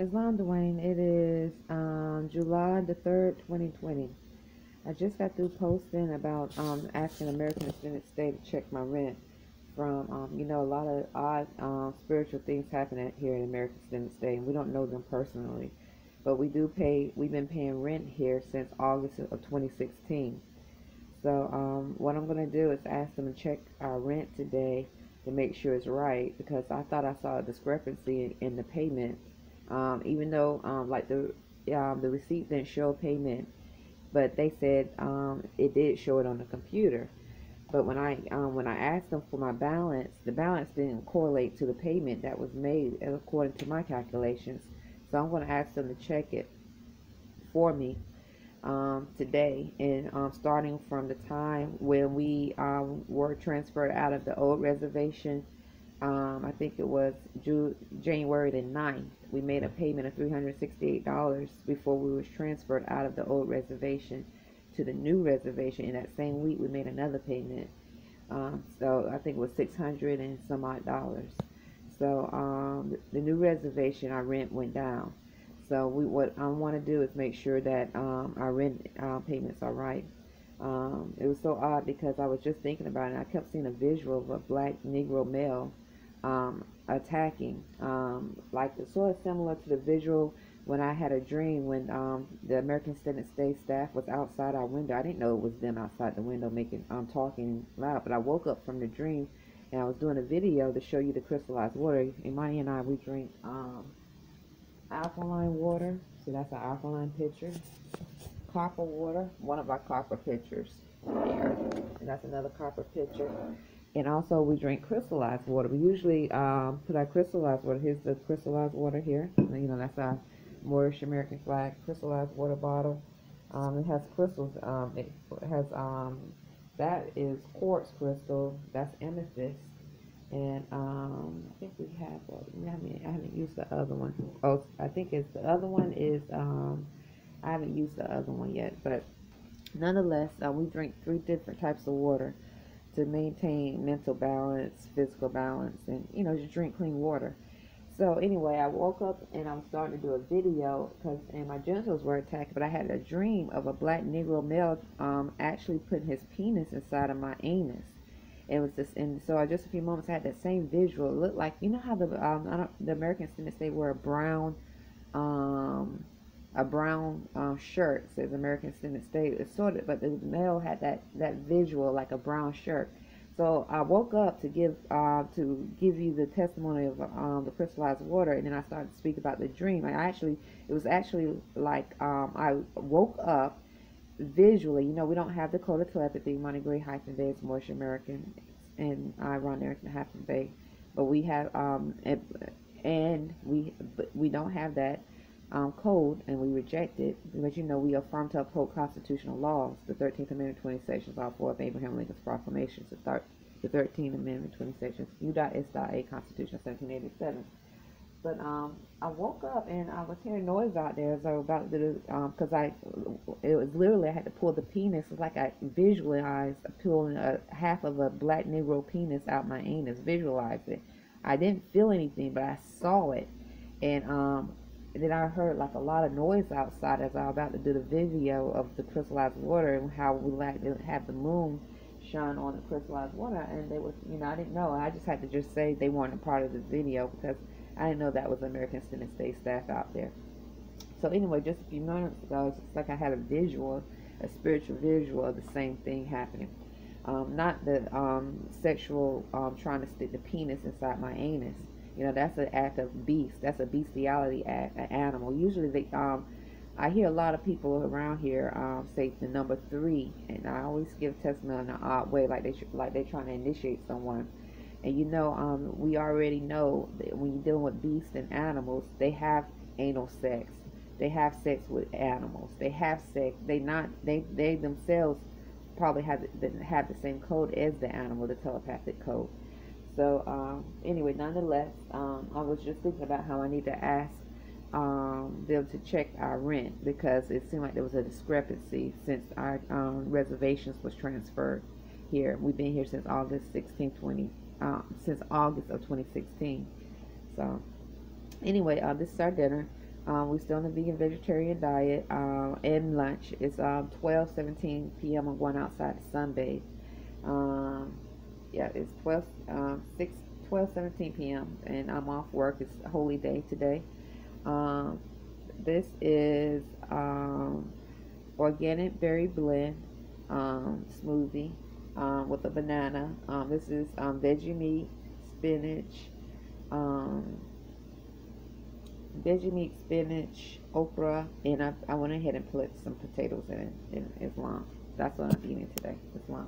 Islam Dwayne, it is July the 3rd, 2020. I just got through posting about asking American Extended Stay to check my rent from, a lot of odd spiritual things happening here in American Extended Stay, and we don't know them personally. But we've been paying rent here since August of 2016. So what I'm going to do is ask them to check our rent today to make sure it's right, because I thought I saw a discrepancy in the payment, even though like the receipt didn't show payment, but they said it did show it on the computer. But when I asked them for my balance, the balance didn't correlate to the payment that was made according to my calculations. So I'm going to ask them to check it for me today, and starting from the time when we were transferred out of the old reservation. I think it was January the 9th. We made a payment of $368 before we was transferred out of the old reservation to the new reservation. In that same week, we made another payment. So I think it was 600 and some odd dollars. So the new reservation, our rent went down. So what I want to do is make sure that our rent payments are right. It was so odd because I was just thinking about it. I kept seeing a visual of a black Negro male attacking, like sort of similar to the visual when I had a dream when the American Extended Stay staff was outside our window. I didn't know it was them outside the window making talking loud, but I woke up from the dream and I was doing a video to show you the crystallized water. Imani and I, we drink alkaline water. See, that's an alkaline pitcher. Copper water, one of our copper pitchers there, and that's another copper pitcher. And also we drink crystallized water. We usually put our crystallized water. Here's the crystallized water here. That's our Moorish American flag crystallized water bottle. It has crystals. It has that is quartz crystal. That's amethyst. And I think we have. I haven't used the other one. Oh, I think it's the other one is. I haven't used the other one yet, but nonetheless, we drink 3 different types of water to maintain mental balance, physical balance, and just drink clean water. So anyway, I woke up and I'm starting to do a video and my genitals were attacked, but I had a dream of a black Negro male actually putting his penis inside of my anus. It was just, and so just a few moments I had that same visual. It looked like, how the American Extended Stay wear a brown shirt, says American Extended Stay. It's sort of, but the male had that visual like a brown shirt. So I woke up to give you the testimony of the crystallized water, and then I started to speak about the dream. It was actually like I woke up visually. We don't have Dakota telepathy. Monty Gray -Bey is Moorish American, and I run Arrington-Bey, but we have we don't have that code, and we reject it because we affirm to uphold constitutional laws. The 13th Amendment, 20 sections, all 4 of Abraham Lincoln's proclamations. The 13th Amendment, 20 sections, U.S.A. Constitution of 1787. But I woke up and I was hearing noise out there as I was about to do, because it was literally, I had to pull the penis. It's like I visualized pulling half of a black Negro penis out my anus, visualized it. I didn't feel anything, but I saw it. And then I heard like a lot of noise outside as I was about to do the video of the crystallized water and how we like to have the moon shine on the crystallized water. And they was, I didn't know. I just had to just say they weren't a part of the video because I didn't know that was American Extended Stay staff out there. So anyway, just a few minutes ago, it's like I had a spiritual visual of the same thing happening. Not the sexual trying to stick the penis inside my anus. That's an act of beast. That's a bestiality act, an animal. Usually I hear a lot of people around here say the number 3, and I always give testimony in an odd way, like they're trying to initiate someone. And we already know that when you're dealing with beasts and animals, they have anal sex. They have sex with animals. They have sex. They themselves probably have the same code as the animal, the telepathic code. So anyway, nonetheless, I was just thinking about how I need to ask them to check our rent, because it seemed like there was a discrepancy since our reservations was transferred here. We've been here since August 16, since August of 2016. So anyway, this is our dinner. We still on the vegan vegetarian diet. And lunch is 12:17 p.m. I'm going outside to sunbathe. Um, yeah, it's 12:17 p.m. and I'm off work. It's a holy day today. Um, this is organic berry blend smoothie with a banana. This is veggie meat, spinach, um, okra, and I went ahead and put some potatoes in Islam. That's what I'm eating today, Islam.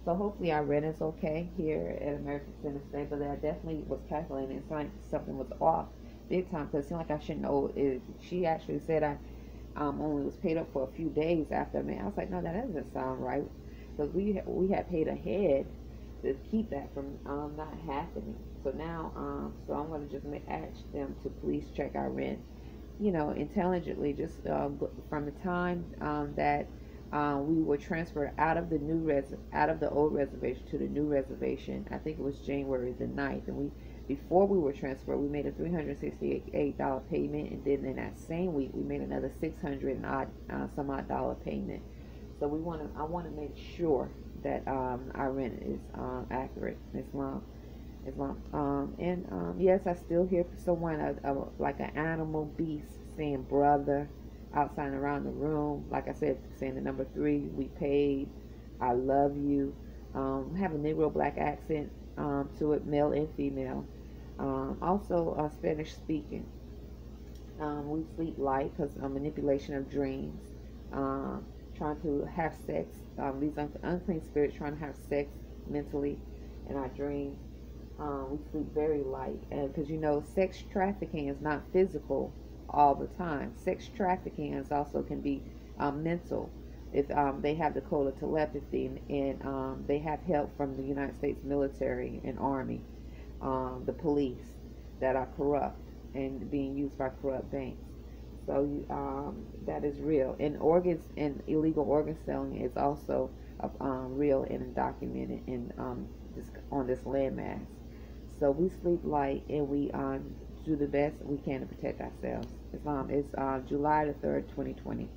So hopefully our rent is okay here at American Center State, but I definitely was calculating. It's like something was off big time because it seemed like I shouldn't owe it. She actually said I only was paid up for a few days after me. I was like, no, that doesn't sound right because we had paid ahead to keep that from not happening. So now, so I'm going to just ask them to please check our rent, intelligently, just from the time that we were transferred out of out of the old reservation to the new reservation. I think it was January the 9th, and before we were transferred, we made a $368 payment, and then in that same week, we made another 600 and some odd dollar payment. So I want to make sure that our rent is accurate. Yes, I still hear someone like an animal beast saying brother outside and around the room. Like I said, saying the number 3, we paid, I love you. Have a Negro black accent to it, male and female. Also, Spanish speaking. We sleep light because manipulation of dreams. Trying to have sex. These unclean spirits trying to have sex mentally in our dreams. We sleep very light, and because sex trafficking is not physical all the time. Sex trafficking is also can be mental. If they have the code of telepathy, and they have help from the United States military and army, the police that are corrupt and being used by corrupt banks. So that is real. And organs and illegal organ selling is also real and documented on this landmass. So we sleep light, and we do the best we can to protect ourselves. It's July the 3rd, 2020.